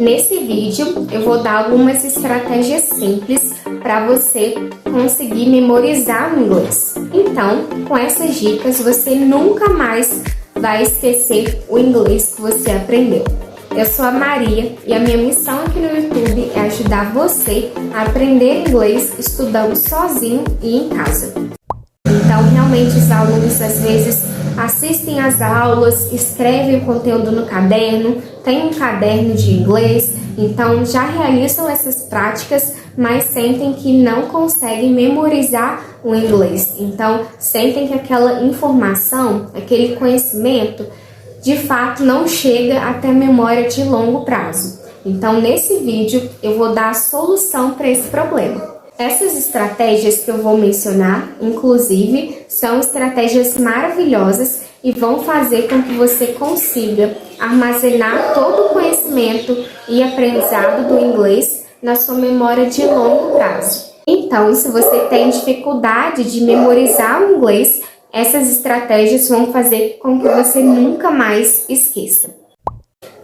Nesse vídeo eu vou dar algumas estratégias simples para você conseguir memorizar o inglês. Então, com essas dicas você nunca mais vai esquecer o inglês que você aprendeu. Eu sou a Maria e a minha missão aqui no YouTube é ajudar você a aprender inglês estudando sozinho e em casa. Então, realmente os alunos às vezes assistem às aulas, escrevem o conteúdo no caderno, tem um caderno de inglês, então já realizam essas práticas, mas sentem que não conseguem memorizar o inglês. Então, sentem que aquela informação, aquele conhecimento, de fato não chega até a memória de longo prazo. Então, nesse vídeo eu vou dar a solução para esse problema. Essas estratégias que eu vou mencionar, inclusive, são estratégias maravilhosas e vão fazer com que você consiga armazenar todo o conhecimento e aprendizado do inglês na sua memória de longo prazo. Então, se você tem dificuldade de memorizar o inglês, essas estratégias vão fazer com que você nunca mais esqueça.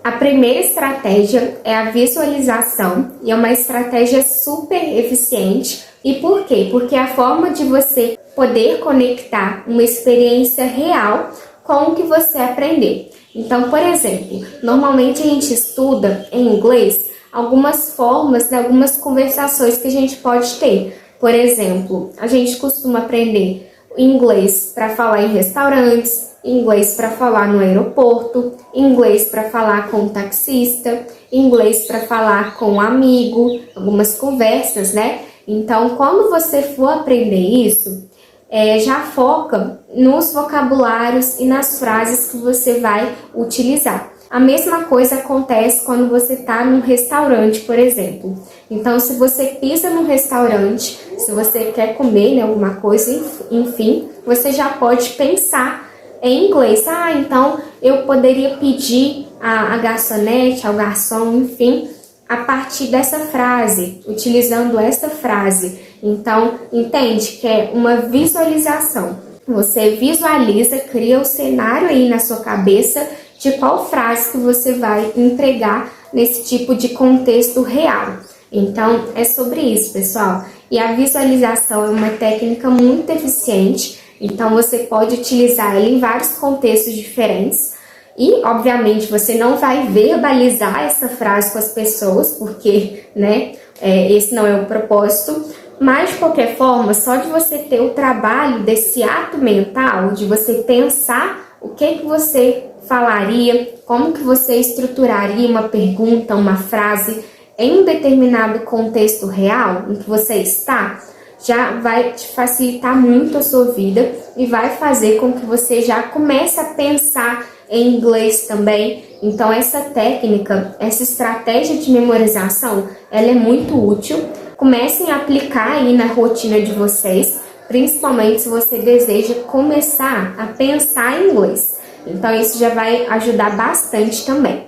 A primeira estratégia é a visualização e é uma estratégia super eficiente. E por quê? Porque é a forma de você poder conectar uma experiência real com o que você aprendeu. Então, por exemplo, normalmente a gente estuda em inglês algumas formas, algumas conversações que a gente pode ter. Por exemplo, a gente costuma aprender inglês para falar em restaurantes, inglês para falar no aeroporto, inglês para falar com o taxista, inglês para falar com um amigo, algumas conversas, né? Então, quando você for aprender isso, já foca nos vocabulários e nas frases que você vai utilizar. A mesma coisa acontece quando você está num restaurante, por exemplo. Então, se você pisa num restaurante, se você quer comer alguma coisa, enfim, você já pode pensar em inglês. Então eu poderia pedir a garçonete, ao garçom, enfim, a partir dessa frase, utilizando essa frase. Então, entende que é uma visualização. Você visualiza, cria o cenário aí na sua cabeça de qual frase que você vai empregar nesse tipo de contexto real. Então, é sobre isso, pessoal. E a visualização é uma técnica muito eficiente. Então, você pode utilizar ela em vários contextos diferentes. E, obviamente, você não vai verbalizar essa frase com as pessoas, porque, esse não é o propósito. Mas, de qualquer forma, só de você ter o trabalho desse ato mental, de você pensar o que você falaria, como que você estruturaria uma pergunta, uma frase em um determinado contexto real em que você está, já vai te facilitar muito a sua vida e vai fazer com que você já comece a pensar em inglês também. Então, essa técnica, essa estratégia de memorização, ela é muito útil. Comecem a aplicar aí na rotina de vocês, principalmente se você deseja começar a pensar em inglês. Então, isso já vai ajudar bastante também.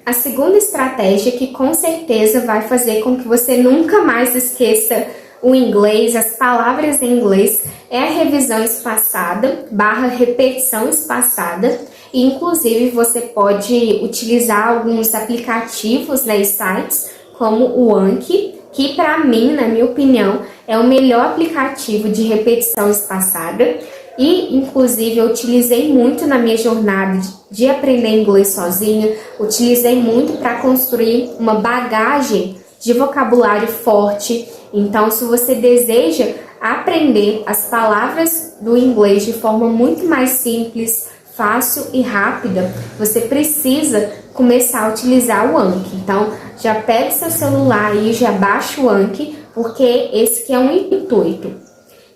A segunda estratégia, que com certeza vai fazer com que você nunca mais esqueça o inglês, as palavras em inglês, é a revisão espaçada / repetição espaçada. E, inclusive, você pode utilizar alguns aplicativos, e sites, como o Anki, que para mim, na minha opinião, é o melhor aplicativo de repetição espaçada. E, inclusive, eu utilizei muito na minha jornada de aprender inglês sozinha, utilizei muito para construir uma bagagem de vocabulário forte. Então, se você deseja aprender as palavras do inglês de forma muito mais simples, fácil e rápida, você precisa começar a utilizar o Anki. Então, já pega seu celular e já baixa o Anki, porque esse que é um intuito.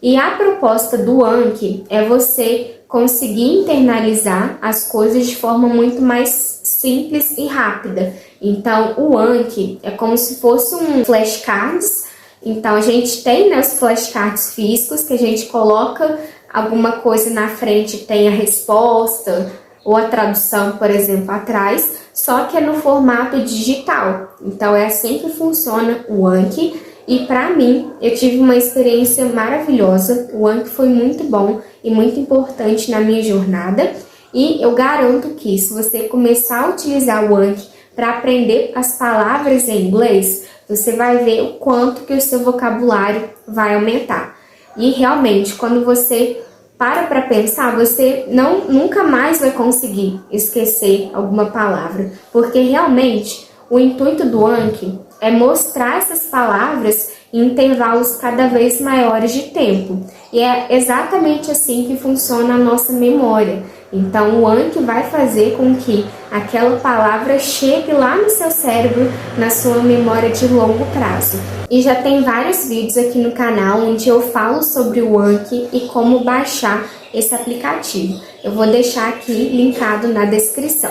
E a proposta do Anki é você conseguir internalizar as coisas de forma muito mais simples e rápida. Então, o Anki é como se fosse um flashcards. Então, a gente tem os flashcards físicos que a gente coloca alguma coisa na frente, tem a resposta ou a tradução, por exemplo, atrás, só que é no formato digital. Então, é assim que funciona o Anki. E para mim, eu tive uma experiência maravilhosa. O Anki foi muito bom e muito importante na minha jornada. E eu garanto que se você começar a utilizar o Anki para aprender as palavras em inglês, você vai ver o quanto que o seu vocabulário vai aumentar. E realmente, quando você para pensar, você nunca mais vai conseguir esquecer alguma palavra, porque realmente o intuito do Anki é mostrar essas palavras em intervalos cada vez maiores de tempo. E é exatamente assim que funciona a nossa memória. Então, o Anki vai fazer com que aquela palavra chegue lá no seu cérebro, na sua memória de longo prazo. E já tem vários vídeos aqui no canal onde eu falo sobre o Anki e como baixar esse aplicativo. Eu vou deixar aqui linkado na descrição.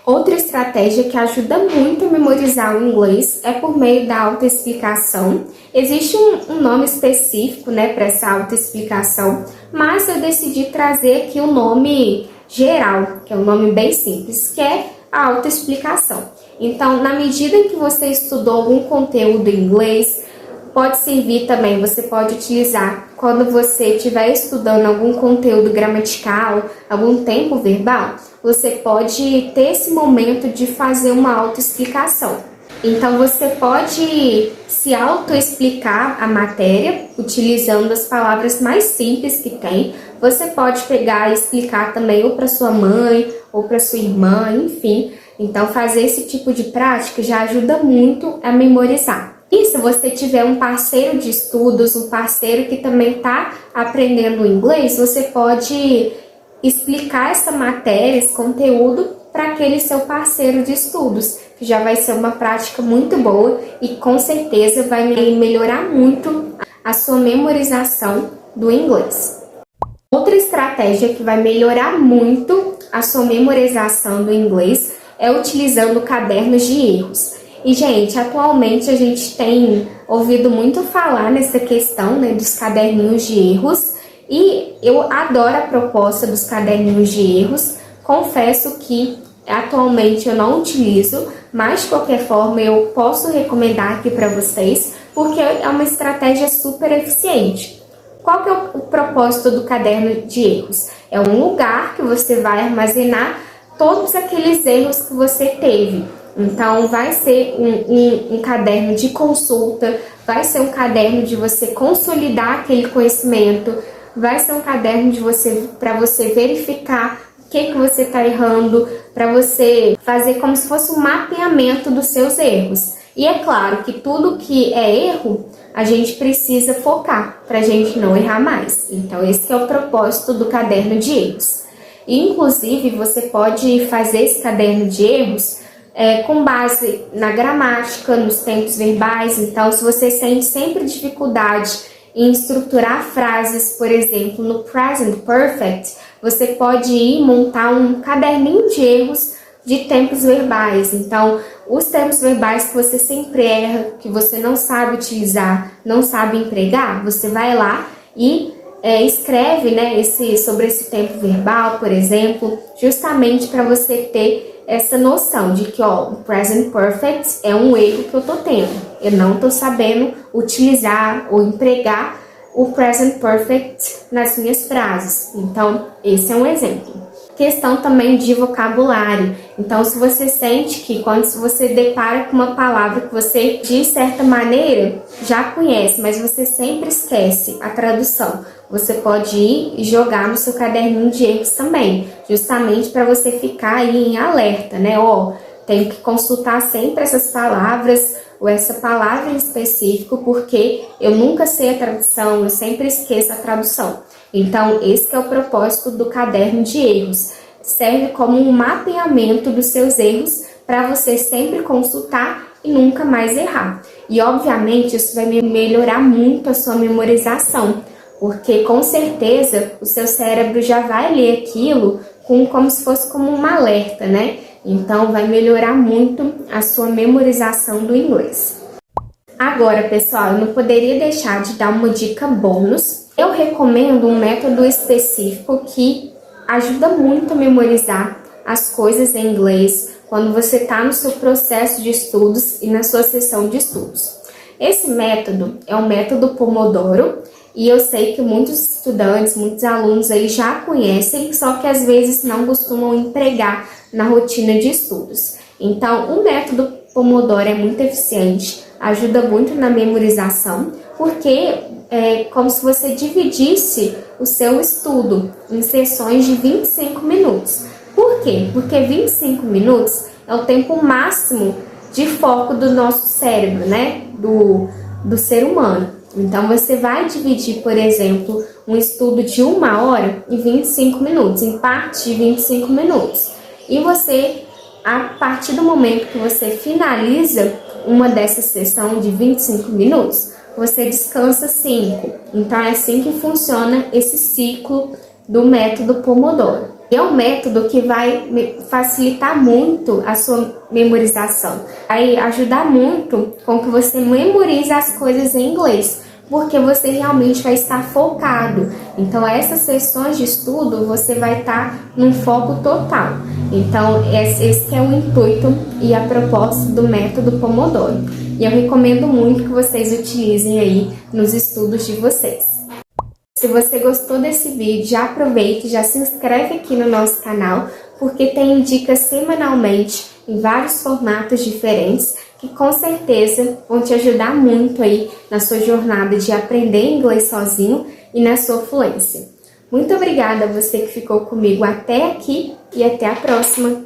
Outra estratégia que ajuda muito a memorizar o inglês é por meio da autoexplicação. Existe um nome específico, né, para essa autoexplicação, mas eu decidi trazer aqui um nome geral, que é um nome bem simples, que é a autoexplicação. Então, na medida que você estudou algum conteúdo em inglês, pode servir também, você pode utilizar quando você estiver estudando algum conteúdo gramatical, algum tempo verbal, você pode ter esse momento de fazer uma autoexplicação. Então, você pode se autoexplicar a matéria utilizando as palavras mais simples que tem. Você pode pegar e explicar também ou para sua mãe ou para sua irmã, enfim. Então, fazer esse tipo de prática já ajuda muito a memorizar. E se você tiver um parceiro de estudos, um parceiro que também está aprendendo inglês, você pode explicar essa matéria, esse conteúdo para aquele seu parceiro de estudos, que já vai ser uma prática muito boa e com certeza vai melhorar muito a sua memorização do inglês. Outra estratégia que vai melhorar muito a sua memorização do inglês é utilizando cadernos de erros. E, gente, atualmente a gente tem ouvido muito falar nessa questão, né, dos caderninhos de erros. E eu adoro a proposta dos caderninhos de erros. Confesso que atualmente eu não utilizo, mas de qualquer forma eu posso recomendar aqui para vocês, porque é uma estratégia super eficiente. Qual que é o propósito do caderno de erros? É um lugar que você vai armazenar todos aqueles erros que você teve. Então, vai ser um caderno de consulta, vai ser um caderno de você consolidar aquele conhecimento, vai ser um caderno para você verificar o que você está errando, para você fazer como se fosse um mapeamento dos seus erros. E é claro que tudo que é erro, a gente precisa focar para a gente não errar mais. Então, esse é o propósito do caderno de erros. E, inclusive, você pode fazer esse caderno de erros com base na gramática, nos tempos verbais. Então, se você sente sempre dificuldade em estruturar frases, por exemplo, no present perfect, você pode ir montar um caderninho de erros de tempos verbais. Então, os tempos verbais que você sempre erra, que você não sabe utilizar, não sabe empregar, você vai lá e escreve, né, sobre esse tempo verbal, por exemplo, justamente para você ter essa noção de que, o present perfect é um erro que eu tô tendo. Eu não tô sabendo utilizar ou empregar o present perfect nas minhas frases. Então, esse é um exemplo. Questão também de vocabulário. Então, se você sente que quando você depara com uma palavra que você, de certa maneira, já conhece, mas você sempre esquece a tradução, você pode ir e jogar no seu caderninho de erros também, justamente para você ficar aí em alerta, né? Tenho que consultar sempre essas palavras ou essa palavra em específico, porque eu nunca sei a tradução, eu sempre esqueço a tradução. Então, esse é o propósito do caderno de erros. Serve como um mapeamento dos seus erros para você sempre consultar e nunca mais errar. E, obviamente, isso vai melhorar muito a sua memorização, porque, com certeza, o seu cérebro já vai ler aquilo como se fosse como um alerta, né? Então, vai melhorar muito a sua memorização do inglês. Agora, pessoal, eu não poderia deixar de dar uma dica bônus. Eu recomendo um método específico que ajuda muito a memorizar as coisas em inglês quando você está no seu processo de estudos e na sua sessão de estudos. Esse método é o método Pomodoro e eu sei que muitos estudantes, muitos alunos aí já conhecem, só que às vezes não costumam empregar na rotina de estudos. Então, o método Pomodoro é muito eficiente, ajuda muito na memorização, porque é como se você dividisse o seu estudo em sessões de 25 minutos. Por quê? Porque 25 minutos é o tempo máximo de foco do nosso cérebro, né? Do ser humano. Então, você vai dividir, por exemplo, um estudo de 1 hora em 25 minutos, em parte de 25 minutos. E você, a partir do momento que você finaliza uma dessas sessões de 25 minutos, você descansa 5. Então, é assim que funciona esse ciclo do método Pomodoro. E é um método que vai facilitar muito a sua memorização. Vai ajudar muito com que você memorize as coisas em inglês, porque você realmente vai estar focado. Então, essas sessões de estudo, você vai estar num foco total. Então, esse é o intuito e a proposta do método Pomodoro. E eu recomendo muito que vocês utilizem aí nos estudos de vocês. Se você gostou desse vídeo, já aproveite, já se inscreve aqui no nosso canal, porque tem dicas semanalmente em vários formatos diferentes, que com certeza vão te ajudar muito aí na sua jornada de aprender inglês sozinho e na sua fluência. Muito obrigada a você que ficou comigo até aqui e até a próxima!